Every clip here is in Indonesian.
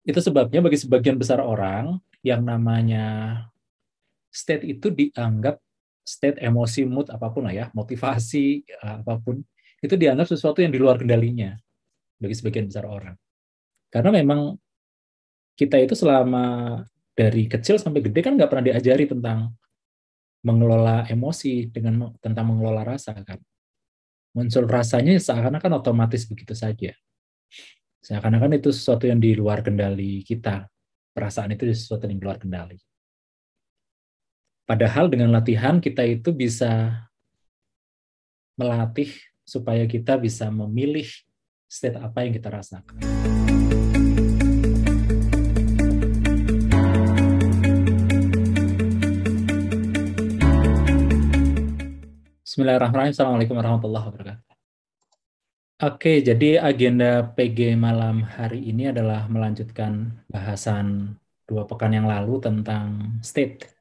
Itu sebabnya bagi sebagian besar orang yang namanya state itu dianggap state emosi mood apapun lah ya, motivasi apapun, itu dianggap sesuatu yang di luar kendalinya bagi sebagian besar orang. Karena memang kita itu selama dari kecil sampai gede kan nggak pernah diajari tentang mengelola emosi tentang mengelola rasa kan. Muncul rasanya seakan-akan otomatis begitu saja. Seakan-akan itu sesuatu yang di luar kendali kita. Perasaan itu sesuatu yang di luar kendali. Padahal dengan latihan kita itu bisa melatih supaya kita bisa memilih state apa yang kita rasakan. Bismillahirrahmanirrahim. Assalamualaikum warahmatullahi wabarakatuh. Oke, jadi agenda PG malam hari ini adalah melanjutkan bahasan 2 pekan yang lalu tentang state.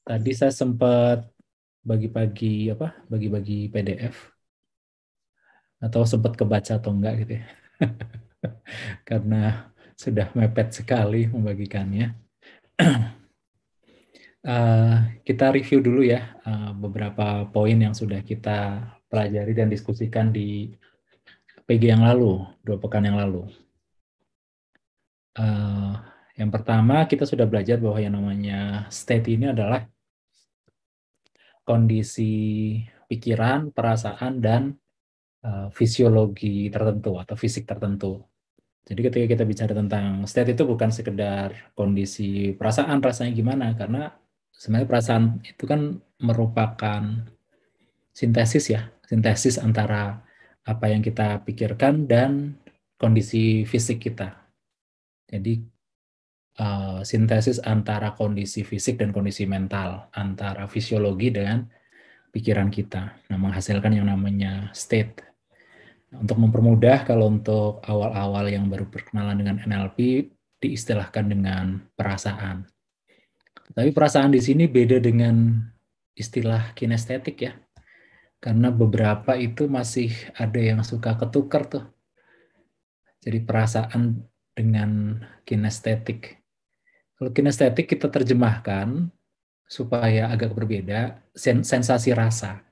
Tadi saya sempat bagi-bagi PDF atau sempat kebaca atau enggak gitu ya. Karena sudah mepet sekali membagikannya. Kita review dulu ya beberapa poin yang sudah kita pelajari dan diskusikan di PG yang lalu, 2 pekan yang lalu. Yang pertama, kita sudah belajar bahwa yang namanya state ini adalah kondisi pikiran, perasaan, dan fisiologi tertentu atau fisik tertentu. Jadi ketika kita bicara tentang state itu bukan sekedar kondisi perasaan, rasanya gimana, karena sebenarnya perasaan itu kan merupakan sintesis antara apa yang kita pikirkan dan kondisi fisik kita. Jadi sintesis antara kondisi fisik dan kondisi mental, antara fisiologi dengan pikiran kita. Nah, menghasilkan yang namanya state. Untuk mempermudah, kalau untuk awal-awal yang baru berkenalan dengan NLP, diistilahkan dengan perasaan. Tapi perasaan di sini beda dengan istilah kinestetik ya. Karena beberapa itu masih ada yang suka ketukar tuh. Jadi perasaan dengan kinestetik. Kalau kinestetik kita terjemahkan supaya agak berbeda, sensasi rasa.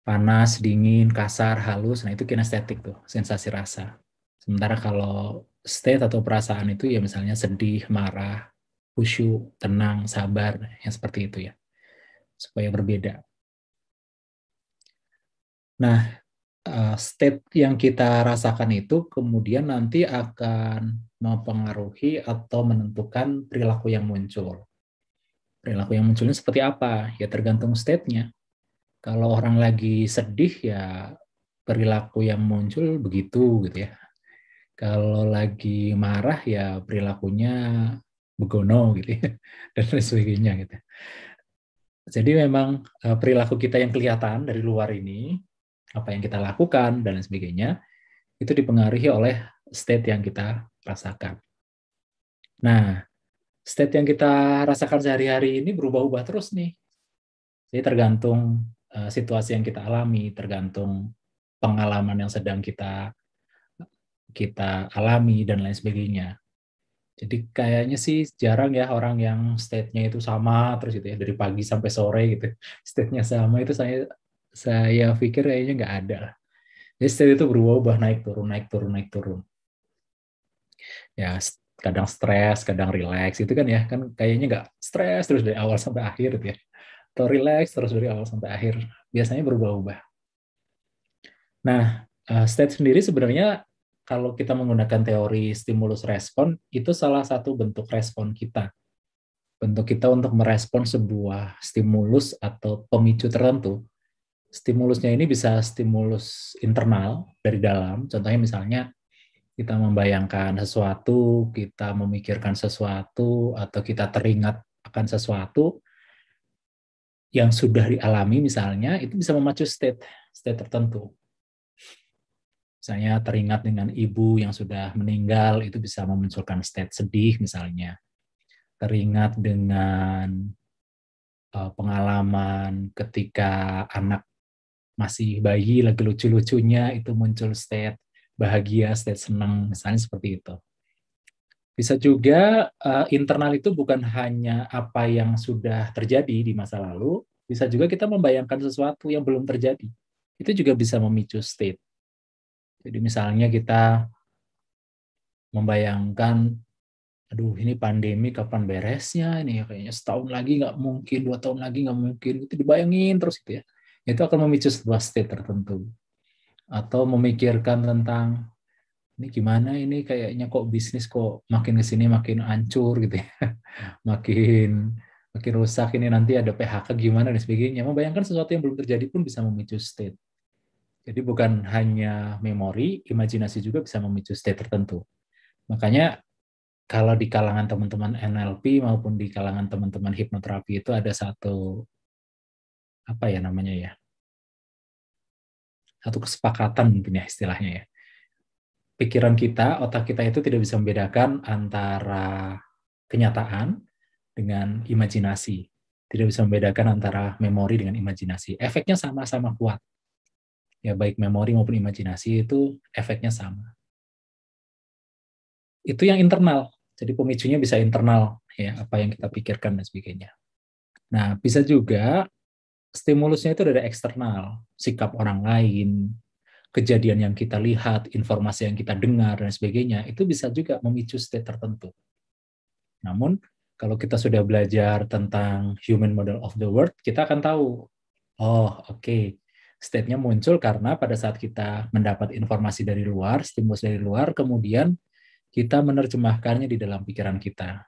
Panas, dingin, kasar, halus, nah itu kinestetik tuh, sensasi rasa. Sementara kalau state atau perasaan itu ya misalnya sedih, marah, khusyuk, tenang, sabar, yang seperti itu ya. Supaya berbeda. Nah, state yang kita rasakan itu kemudian nanti akan mempengaruhi atau menentukan perilaku yang muncul. Perilaku yang munculnya seperti apa? Ya tergantung state-nya. Kalau orang lagi sedih ya perilaku yang muncul begitu gitu ya. Kalau lagi marah ya perilakunya begono gitu ya. Dan lain sebagainya gitu. Jadi memang perilaku kita yang kelihatan dari luar ini, apa yang kita lakukan dan lain sebagainya, itu dipengaruhi oleh state yang kita rasakan. Nah, state yang kita rasakan sehari-hari ini berubah-ubah terus nih. Jadi tergantung situasi yang kita alami, tergantung pengalaman yang sedang kita alami dan lain sebagainya. Jadi kayaknya sih jarang ya orang yang state-nya itu sama terus gitu ya dari pagi sampai sore gitu. State-nya sama itu saya pikir kayaknya nggak ada. Jadi state itu berubah-ubah, naik turun naik turun naik turun. Ya kadang stres, kadang relax itu kan ya, kan kayaknya nggak stres terus dari awal sampai akhir gitu ya. Atau relax terus dari awal sampai akhir. Biasanya berubah-ubah. Nah, state sendiri sebenarnya kalau kita menggunakan teori stimulus respon, itu salah satu bentuk respon kita. Bentuk kita untuk merespon sebuah stimulus atau pemicu tertentu. Stimulusnya ini bisa stimulus internal dari dalam, contohnya misalnya kita membayangkan sesuatu, kita memikirkan sesuatu, atau kita teringat akan sesuatu yang sudah dialami misalnya, itu bisa memacu state tertentu. Misalnya teringat dengan ibu yang sudah meninggal, itu bisa memunculkan state sedih misalnya. Teringat dengan pengalaman ketika anak masih bayi lagi lucu-lucunya, itu muncul state bahagia, state senang, misalnya seperti itu. Bisa juga internal itu bukan hanya apa yang sudah terjadi di masa lalu, bisa juga kita membayangkan sesuatu yang belum terjadi. Itu juga bisa memicu state. Jadi misalnya kita membayangkan, aduh ini pandemi kapan beresnya, ini kayaknya setahun lagi nggak mungkin, 2 tahun lagi nggak mungkin, itu dibayangin terus gitu ya. Itu akan memicu sebuah state tertentu. Atau memikirkan tentang, ini gimana ini kayaknya kok bisnis kok makin ke sini makin hancur gitu ya. Makin makin rusak, ini nanti ada PHK gimana dan sebagainya. Membayangkan sesuatu yang belum terjadi pun bisa memicu state. Jadi bukan hanya memori, imajinasi juga bisa memicu state tertentu. Makanya kalau di kalangan teman-teman NLP maupun di kalangan teman-teman hipnoterapi itu ada satu, apa ya namanya ya, satu kesepakatan mungkin ya istilahnya ya. Pikiran kita, otak kita itu tidak bisa membedakan antara kenyataan dengan imajinasi. Tidak bisa membedakan antara memori dengan imajinasi. Efeknya sama-sama kuat. Ya baik memori maupun imajinasi itu efeknya sama. Itu yang internal. Jadi pemicunya bisa internal, ya apa yang kita pikirkan dan sebagainya. Nah, bisa juga stimulusnya itu dari eksternal, sikap orang lain, kejadian yang kita lihat, informasi yang kita dengar, dan sebagainya, itu bisa juga memicu state tertentu. Namun, kalau kita sudah belajar tentang human model of the world, kita akan tahu, oh oke, state-nya muncul karena pada saat kita mendapat informasi dari luar, stimulus dari luar, kemudian kita menerjemahkannya di dalam pikiran kita.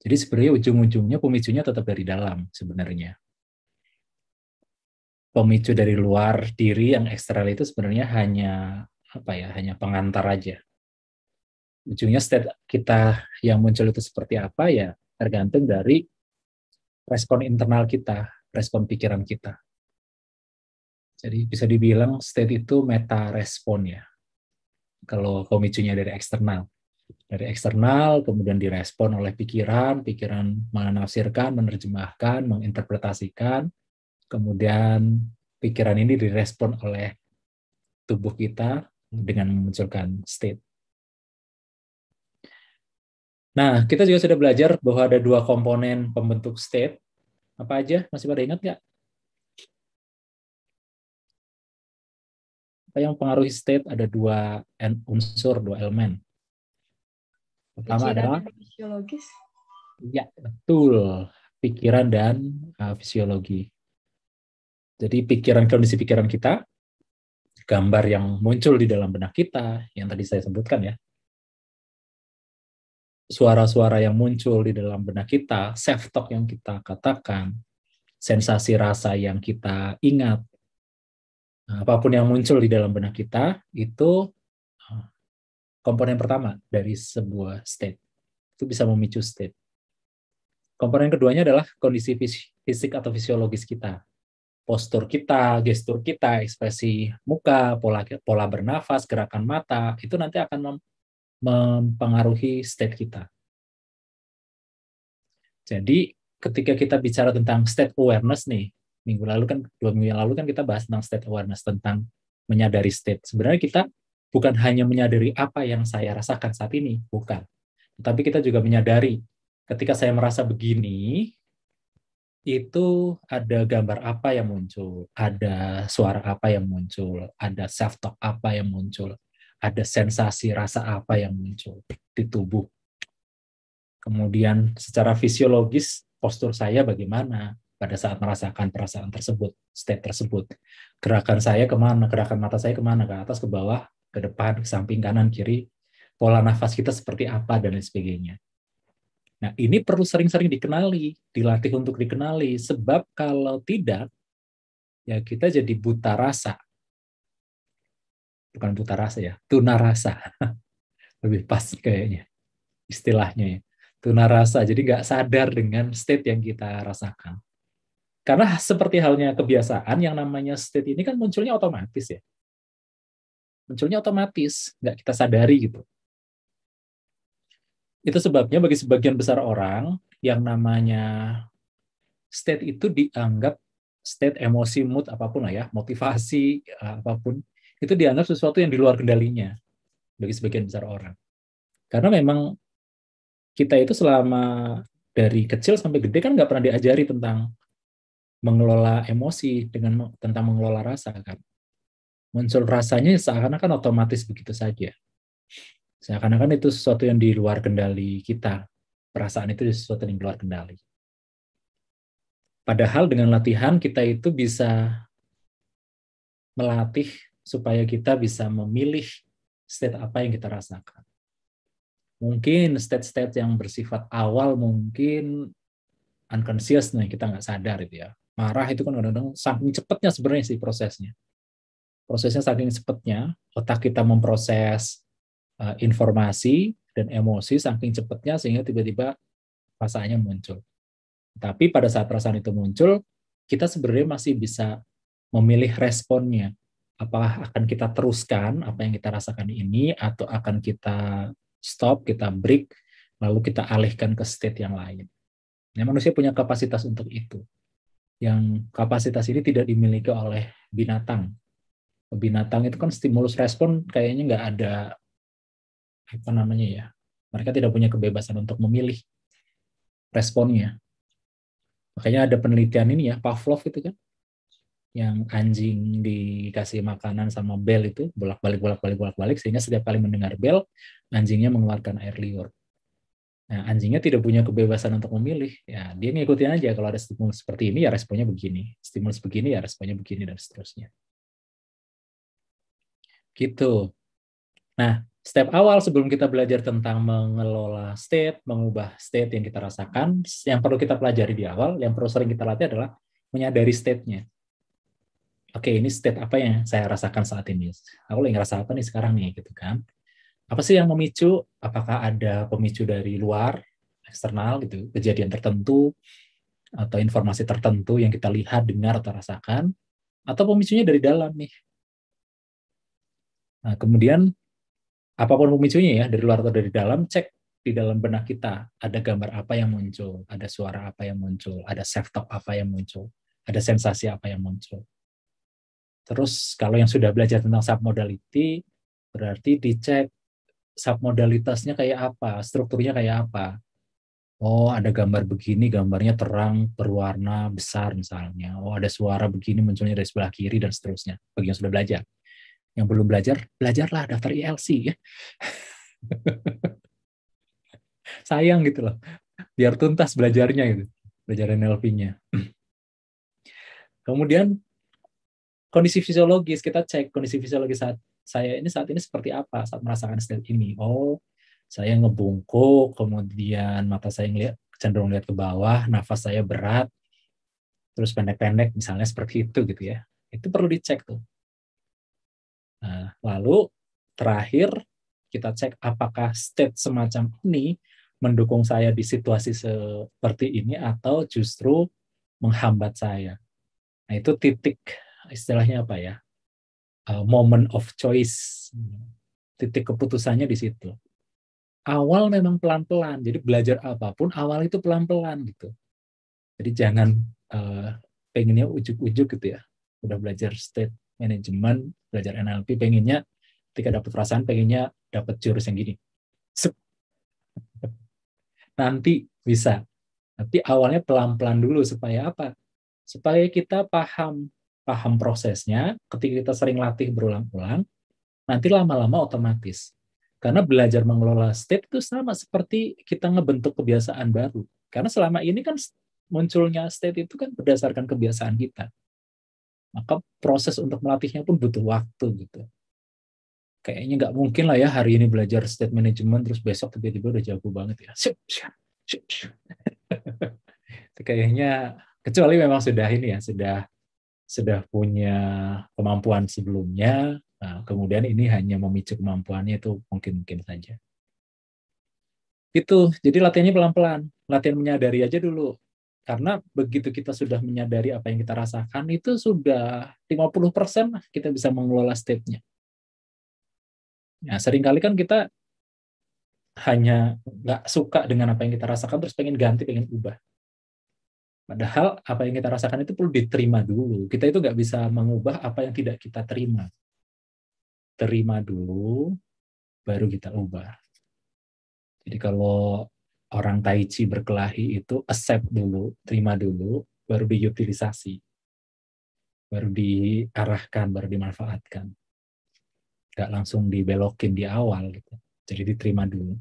Jadi sebenarnya ujung-ujungnya pemicunya tetap dari dalam sebenarnya. Pemicu dari luar diri yang eksternal itu sebenarnya hanya apa ya, hanya pengantar aja. Ujungnya state kita yang muncul itu seperti apa ya tergantung dari respon internal kita, respon pikiran kita. Jadi bisa dibilang state itu meta respon ya. Kalau pemicunya dari eksternal. Dari eksternal kemudian direspon oleh pikiran, pikiran menafsirkan, menerjemahkan, menginterpretasikan, kemudian pikiran ini direspon oleh tubuh kita dengan memunculkan state. Nah, kita juga sudah belajar bahwa ada 2 komponen pembentuk state. Apa aja? Masih pada ingat nggak? Apa yang mempengaruhi state? Ada 2 unsur, 2 elemen. Pertama adalah, fisiologis. ya betul, pikiran dan fisiologi. Jadi kondisi pikiran kita, gambar yang muncul di dalam benak kita, yang tadi saya sebutkan ya, suara-suara yang muncul di dalam benak kita, self-talk yang kita katakan, sensasi rasa yang kita ingat, apapun yang muncul di dalam benak kita, itu komponen pertama dari sebuah state. Itu bisa memicu state. Komponen keduanya adalah kondisi fisik atau fisiologis kita. Postur kita, gestur kita, ekspresi muka, pola bernafas, gerakan mata, itu nanti akan mempengaruhi state kita. Jadi ketika kita bicara tentang state awareness nih, 2 minggu yang lalu kan kita bahas tentang state awareness, tentang menyadari state. Sebenarnya kita bukan hanya menyadari apa yang saya rasakan saat ini, bukan. Tapi kita juga menyadari ketika saya merasa begini, itu ada gambar apa yang muncul, ada suara apa yang muncul, ada self-talk apa yang muncul, ada sensasi rasa apa yang muncul di tubuh. Kemudian secara fisiologis, postur saya bagaimana pada saat merasakan perasaan tersebut, state tersebut. Gerakan saya kemana, gerakan mata saya kemana, ke atas, ke bawah, ke depan, ke samping, kanan, kiri, pola nafas kita seperti apa, dan lain sebagainya. Nah, ini perlu sering-sering dikenali, dilatih untuk dikenali, sebab kalau tidak, ya kita jadi buta rasa. Bukan buta rasa ya, tuna rasa. Lebih pas kayaknya istilahnya ya. Tuna rasa, jadi nggak sadar dengan state yang kita rasakan. Karena seperti halnya kebiasaan, yang namanya state ini kan munculnya otomatis ya. Munculnya otomatis, nggak kita sadari gitu. Itu sebabnya bagi sebagian besar orang, yang namanya state itu dianggap state emosi, mood, apapun lah ya, motivasi, apapun, itu dianggap sesuatu yang di luar kendalinya. bagi sebagian besar orang. Karena memang kita itu selama dari kecil sampai gede kan nggak pernah diajari tentang mengelola emosi, tentang mengelola rasa kan. Muncul rasanya seakan-akan otomatis begitu saja. Seakan-akan itu sesuatu yang di luar kendali kita. Perasaan itu sesuatu yang di luar kendali. Padahal dengan latihan kita itu bisa melatih supaya kita bisa memilih state apa yang kita rasakan. Mungkin state-state yang bersifat awal mungkin unconscious nih, kita nggak sadar itu ya. Marah itu kan kadang-kadang saking cepatnya sebenarnya sih prosesnya. Prosesnya saking cepatnya, otak kita memproses informasi dan emosi saking cepatnya sehingga tiba-tiba perasaannya muncul. Tapi pada saat perasaan itu muncul, kita sebenarnya masih bisa memilih responnya. Apakah akan kita teruskan apa yang kita rasakan ini, atau akan kita stop, kita break, lalu kita alihkan ke state yang lain. Nah, manusia punya kapasitas untuk itu. Yang kapasitas ini tidak dimiliki oleh binatang. Binatang itu kan stimulus respon kayaknya nggak ada, apa namanya ya, mereka tidak punya kebebasan untuk memilih responnya. Makanya ada penelitian ini ya, Pavlov itu kan, yang anjing dikasih makanan sama bel itu bolak-balik sehingga setiap kali mendengar bel anjingnya mengeluarkan air liur. Nah, anjingnya tidak punya kebebasan untuk memilih. Ya, dia ngikutin aja kalau ada stimulus seperti ini ya responnya begini, stimulus begini ya responnya begini dan seterusnya. Gitu. Nah, step awal sebelum kita belajar tentang mengelola state, mengubah state yang kita rasakan, yang perlu kita pelajari di awal, yang perlu sering kita latih adalah menyadari state-nya. Oke, ini state apa yang saya rasakan saat ini? Aku lagi ngerasa apa nih sekarang nih, gitu kan? Apa sih yang memicu? Apakah ada pemicu dari luar, eksternal gitu, kejadian tertentu, atau informasi tertentu yang kita lihat, dengar, atau rasakan, atau pemicunya dari dalam nih? Nah, kemudian apapun pemicunya ya, dari luar atau dari dalam, cek di dalam benak kita, ada gambar apa yang muncul, ada suara apa yang muncul, ada self-talk apa yang muncul, ada sensasi apa yang muncul. Terus kalau yang sudah belajar tentang submodality, berarti dicek submodalitasnya kayak apa, strukturnya kayak apa. Oh, ada gambar begini, gambarnya terang, berwarna, besar misalnya. Oh, ada suara begini munculnya dari sebelah kiri, dan seterusnya. Bagi yang sudah belajar. Yang belum belajar, belajarlah daftar ILC ya. Sayang gitu loh. Biar tuntas belajarnya gitu. Belajar NLP-nya. Kemudian kondisi fisiologis, kita cek kondisi fisiologis saat ini seperti apa saat merasakan state ini. Oh, saya ngebungkuk, kemudian mata saya cenderung lihat ke bawah, nafas saya berat, terus pendek-pendek, misalnya seperti itu gitu ya. Itu perlu dicek tuh. Nah, lalu terakhir kita cek apakah state semacam ini mendukung saya di situasi seperti ini atau justru menghambat saya. Nah, itu titik, istilahnya apa ya? Moment of choice. Titik keputusannya di situ. Awal memang pelan-pelan. Jadi belajar apapun awal itu pelan-pelan gitu. Jadi jangan pengennya ujuk-ujuk gitu ya. Udah belajar state management, belajar NLP, pengennya ketika dapat perasaan pengennya dapat jurus yang gini. Nanti bisa. Tapi awalnya pelan-pelan dulu supaya apa? Supaya kita paham prosesnya, ketika kita sering latih berulang-ulang, nanti lama-lama otomatis. Karena belajar mengelola state itu sama seperti kita ngebentuk kebiasaan baru. Karena selama ini kan munculnya state itu kan berdasarkan kebiasaan kita. Maka proses untuk melatihnya pun butuh waktu gitu. Kayaknya nggak mungkin lah ya hari ini belajar state management terus besok tiba-tiba udah jago banget ya. Kayaknya kecuali memang sudah ini ya, sudah punya kemampuan sebelumnya, nah, kemudian ini hanya memicu kemampuannya itu mungkin saja. Itu, jadi latihannya pelan-pelan, latihan menyadari aja dulu. Karena begitu kita sudah menyadari apa yang kita rasakan, itu sudah 50% kita bisa mengelola state-nya. Nah, seringkali kan kita hanya nggak suka dengan apa yang kita rasakan, terus pengen ganti, pengen ubah. Padahal apa yang kita rasakan itu perlu diterima dulu. Kita itu nggak bisa mengubah apa yang tidak kita terima. Terima dulu, baru kita ubah. Jadi kalau orang Tai Chi berkelahi itu accept dulu, terima dulu, baru diutilisasi, baru diarahkan, baru dimanfaatkan. Nggak langsung dibelokin di awal gitu. Jadi diterima dulu.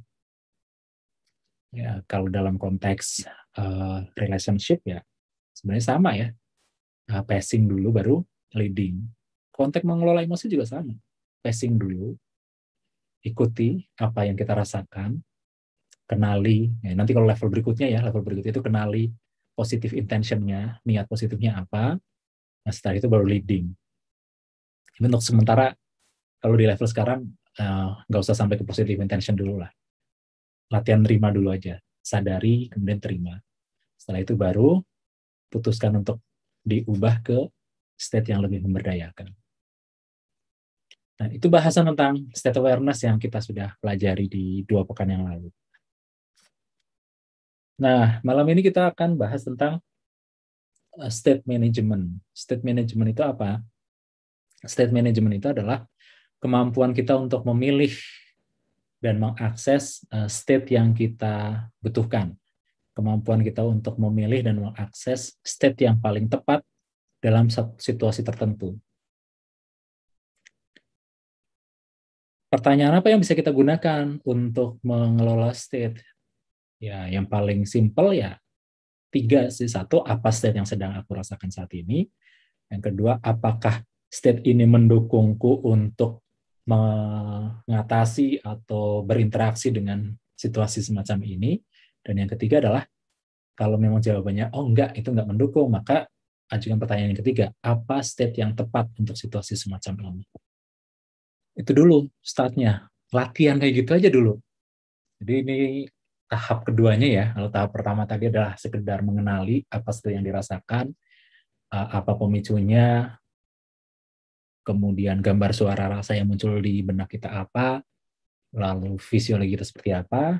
Ya, kalau dalam konteks relationship ya sebenarnya sama ya. Passing dulu baru leading. Konteks mengelola emosi juga sama. Passing dulu, ikuti apa yang kita rasakan, kenali. Ya, nanti kalau level berikutnya ya, level berikutnya itu kenali positive intention-nya, niat positifnya apa. Nah, setelah itu baru leading. Tapi untuk sementara, kalau di level sekarang, nggak usah sampai ke positive intention dulu lah. Latihan terima dulu aja. Sadari, kemudian terima. Setelah itu baru putuskan untuk diubah ke state yang lebih memberdayakan. Nah, itu bahasan tentang state awareness yang kita sudah pelajari di 2 pekan yang lalu. Nah, malam ini kita akan bahas tentang state management. State management itu apa? State management itu adalah kemampuan kita untuk memilih dan mengakses state yang kita butuhkan. Kemampuan kita untuk memilih dan mengakses state yang paling tepat dalam situasi tertentu. Pertanyaan apa yang bisa kita gunakan untuk mengelola state? Ya, yang paling simpel ya 3 sih. 1, apa state yang sedang aku rasakan saat ini? Yang kedua, apakah state ini mendukungku untuk mengatasi atau berinteraksi dengan situasi semacam ini? Dan yang ketiga adalah, kalau memang jawabannya, oh enggak, itu enggak mendukung, maka ajukan pertanyaan yang ketiga, apa state yang tepat untuk situasi semacam ini? Itu dulu startnya, latihan kayak gitu aja dulu. Jadi ini tahap keduanya ya. Kalau tahap pertama tadi adalah sekedar mengenali apa state yang dirasakan, apa pemicunya, kemudian gambar suara rasa yang muncul di benak kita apa, lalu fisiologi kita seperti apa.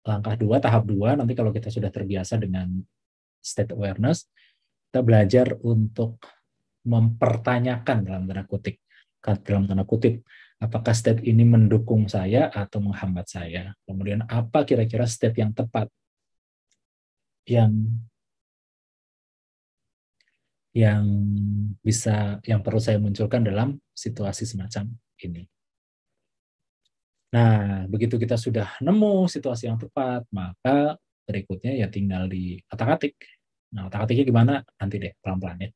Langkah 2, tahap 2, nanti kalau kita sudah terbiasa dengan state awareness, kita belajar untuk mempertanyakan dalam tanda kutip, apakah state ini mendukung saya atau menghambat saya. Kemudian apa kira-kira state yang tepat yang perlu saya munculkan dalam situasi semacam ini. Nah, begitu kita sudah nemu situasi yang tepat, maka berikutnya ya tinggal di otak-atik. Nah, otak-atiknya gimana? Nanti deh, pelan-pelan ya.